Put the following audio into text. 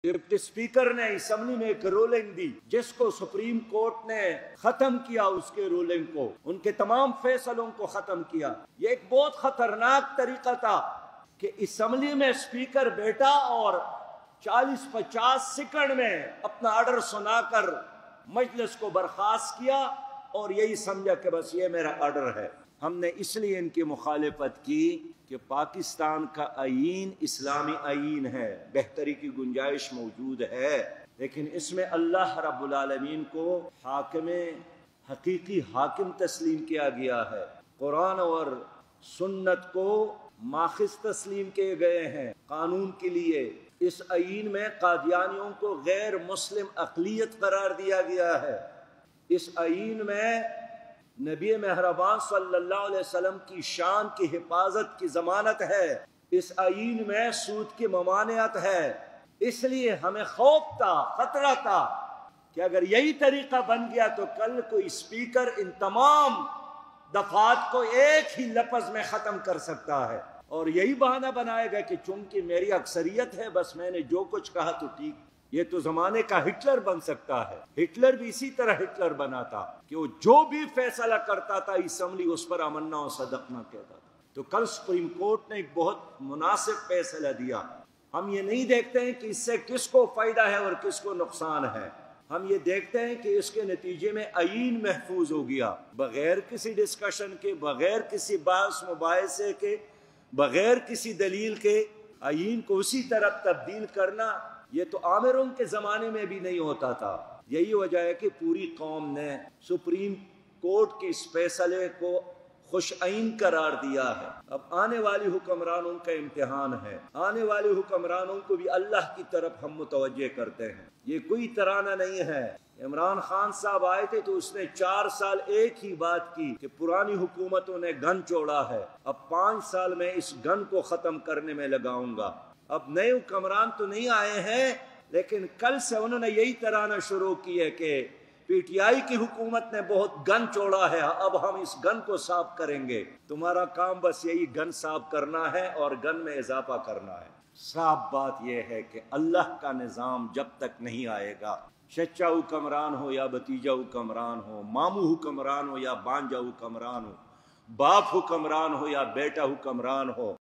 Deputy speaker نے assembly میں ایک رولنگ دی جس کو سپریم کورٹ نے ختم کیا، اس کے رولنگ کو، ان کے تمام فیصلوں کو ختم کیا۔ یہ ایک بہت خطرناک طریقہ تھا کہ اسمبلی میں اسپیکر بیٹھا اور 40-50 سیکنڈ میں اپنا آرڈر سنا کر مجلس کو برخاست کیا اور یہی سمجھا کہ بس یہ میرا آرڈر ہے۔ ہم نے اس لیے ان کی مخالفت کی کہ پاکستان کا آئین اسلامی آئین ہے، بہتری کی گنجائش موجود ہے، لیکن اس میں اللہ رب العالمین کو حقیقی حاکم تسلیم کیا گیا ہے، قرآن اور سنت کو ماخذ تسلیم کیے گئے ہیں قانون کے لیے۔ اس آئین میں قادیانیوں کو غیر مسلم اقلیت قرار دیا گیا ہے۔ اس آئین میں نبی مہربان صلی اللہ علیہ وسلم کی شان کی حفاظت کی ضمانت ہے۔ اس آئین میں سود کی ممانعت ہے۔ اس لیے ہمیں خوف تھا، خطرہ تھا کہ اگر یہی طریقہ بن گیا تو کل کوئی اسپیکر ان تمام دفعات کو ایک ہی لفظ میں ختم کر سکتا ہے اور یہی بہانہ بنائے گا کہ چونکہ میری اکثریت ہے بس میں نے جو کچھ کہا تو ٹھیک۔ یہ تو زمانے کا ہٹلر بن سکتا ہے۔ ہٹلر بھی اسی طرح ہٹلر بنا تھا کہ وہ جو بھی فیصلہ کرتا تھا اسمبلی اس پر آمنا و صدقنا کہتا تھا۔ تو کل سپریم کورٹ نے ایک بہت مناسب فیصلہ دیا۔ ہم یہ نہیں دیکھتے ہیں کہ اس سے کس کو فائدہ ہے اور کس کو نقصان ہے، ہم یہ دیکھتے ہیں کہ اس کے نتیجے میں آئین محفوظ ہو گیا، بغیر کسی ڈسکشن کے، بغیر کسی بحث مباحثے کے، بغیر کسی دلیل کے آئین کو اسی طرح تبدیل کرنا، یہ تو عامروں کے زمانے میں بھی نہیں ہوتا تھا۔ یہی وجہ ہے کہ پوری قوم نے سپریم کورٹ کے اس فیصلے کو خوش آئین قرار دیا ہے۔ اب آنے والی حکمرانوں کا امتحان ہے، آنے والے حکمرانوں کو بھی اللہ کی طرف ہم متوجہ کرتے ہیں۔ یہ کوئی ترانہ نہیں ہے۔ عمران خان صاحب آئے تھے تو اس نے 4 سال ایک ہی بات کی کہ پرانی حکومتوں نے گن چوڑا ہے، اب 5 سال میں اس گن کو ختم کرنے میں لگاؤں گا۔ اب نئے حکمران تو نہیں آئے ہیں، لیکن کل سے انہوں نے یہی ترانہ شروع کی ہے کہ پی ٹی آئی کی حکومت نے بہت گن چوڑا ہے، اب ہم اس گن کو صاف کریں گے۔ تمہارا کام بس یہی گن صاف کرنا ہے اور گن میں اضافہ کرنا ہے۔ صاف بات یہ ہے کہ اللہ کا نظام جب تک نہیں آئے گا، چچا حکمران ہو یا بھتیجا حکمران ہو، ماموں حکمران ہو یا بانجا حکمران ہو، باپ حکمران ہو یا بیٹا حکمران ہو،